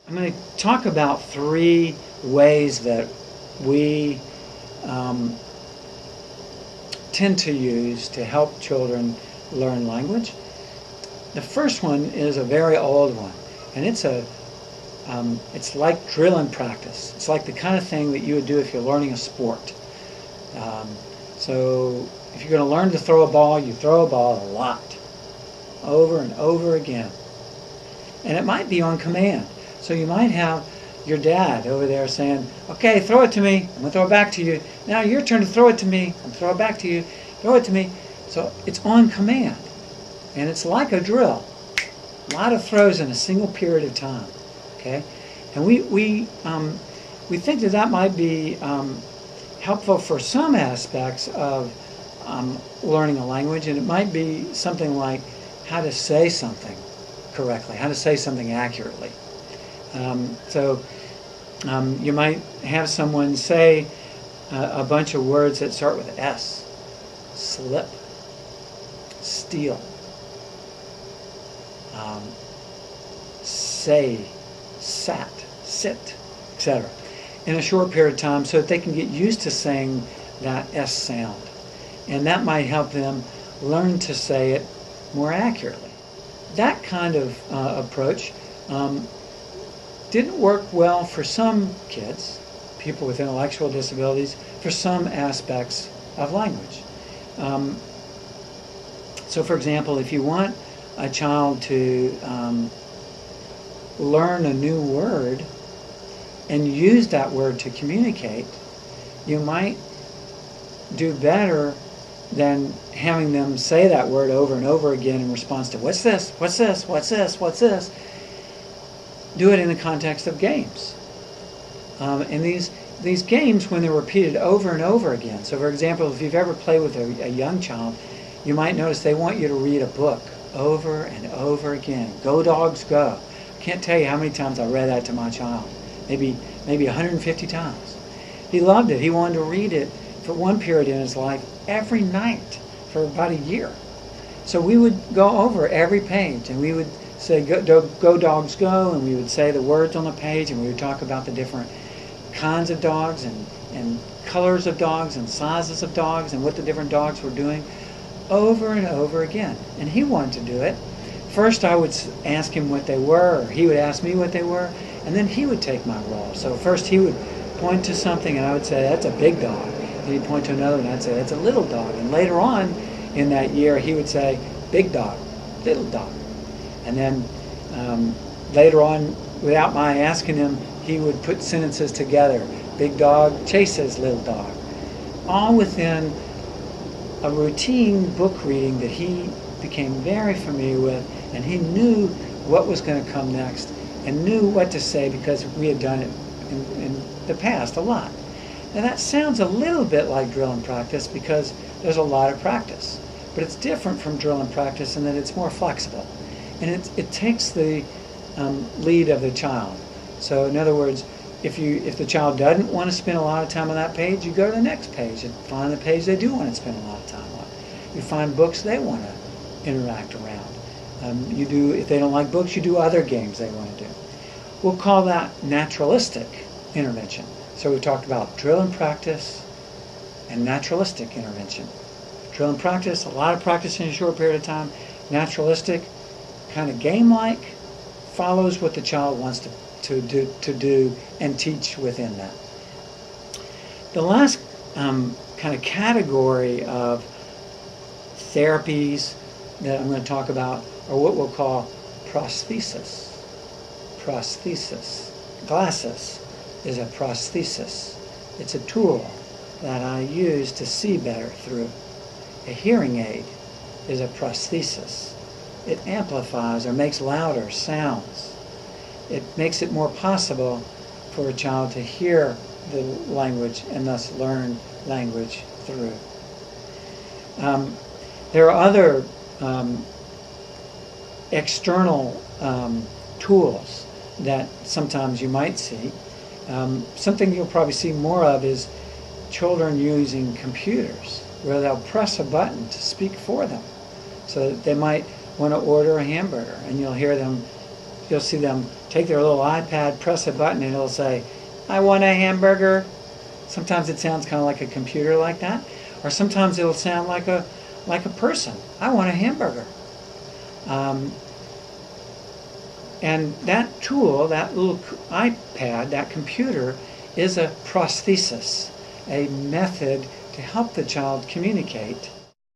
I'm going to talk about three ways that we tend to use to help children learn language. The first one is a very old one, and it's like drill and practice. It's like the kind of thing that you would do if you're learning a sport. So if you're going to learn to throw a ball, you throw a ball a lot, over and over again. And it might be on command. So you might have your dad over there saying, okay, throw it to me. I'm going to throw it back to you. Now your turn to throw it to me. I'm going to throw it back to you. Throw it to me. So it's on command. And it's like a drill. A lot of throws in a single period of time. Okay? And we think that that might be helpful for some aspects of learning a language. And it might be something like how to say something correctly, how to say something accurately. You might have someone say a bunch of words that start with S. Slip, steal, say, sat, sit, etc. in a short period of time so that they can get used to saying that S sound. And that might help them learn to say it more accurately. That kind of approach didn't work well for some kids, people with intellectual disabilities, for some aspects of language. So for example, if you want a child to learn a new word and use that word to communicate, you might do better than having them say that word over and over again in response to what's this, what's this, what's this, what's this. Do it in the context of games. And these games, when they're repeated over and over again, so for example, if you've ever played with a young child, you might notice they want you to read a book over and over again. Go dogs go. I can't tell you how many times I read that to my child. Maybe 150 times. He loved it. He wanted to read it for one period in his life every night for about a year. So we would go over every page and we would say go dogs go, and we would say the words on the page, and we would talk about the different kinds of dogs and colors of dogs and sizes of dogs and what the different dogs were doing over and over again. And he wanted to do it. First I would ask him what they were, or he would ask me what they were, and then he would take my role. So first he would point to something and I would say, that's a big dog. And he'd point to another and I'd say, that's a little dog. And later on in that year he would say, big dog, little dog. And then later on, without my asking him, he would put sentences together. Big dog chases little dog. All within a routine book reading that he became very familiar with, and he knew what was going to come next and knew what to say because we had done it in the past a lot. Now that sounds a little bit like drill and practice because there's a lot of practice. But it's different from drill and practice in that it's more flexible. And it takes the lead of the child. So in other words, if the child doesn't want to spend a lot of time on that page, you go to the next page and find the page they do want to spend a lot of time on. You find books they want to interact around. If they don't like books, you do other games they want to do. We'll call that naturalistic intervention. So we talked about drill and practice and naturalistic intervention. Drill and practice, a lot of practice in a short period of time. Naturalistic, kind of game-like, follows what the child wants to do and teach within that. The last kind of category of therapies that I'm going to talk about are what we'll call prosthesis. Prosthesis. Glasses is a prosthesis. It's a tool that I use to see better through. A hearing aid is a prosthesis. It amplifies or makes louder sounds. It makes it more possible for a child to hear the language and thus learn language through. There are other external tools that sometimes you might see. Something you'll probably see more of is children using computers where they'll press a button to speak for them. So they might want to order a hamburger and you'll hear them you'll see them take their little iPad, press a button, and it'll say, "I want a hamburger." Sometimes it sounds kind of like a computer like that, or sometimes it'll sound like a person. "I want a hamburger." And that tool, that little iPad, that computer, is a prosthesis, a method to help the child communicate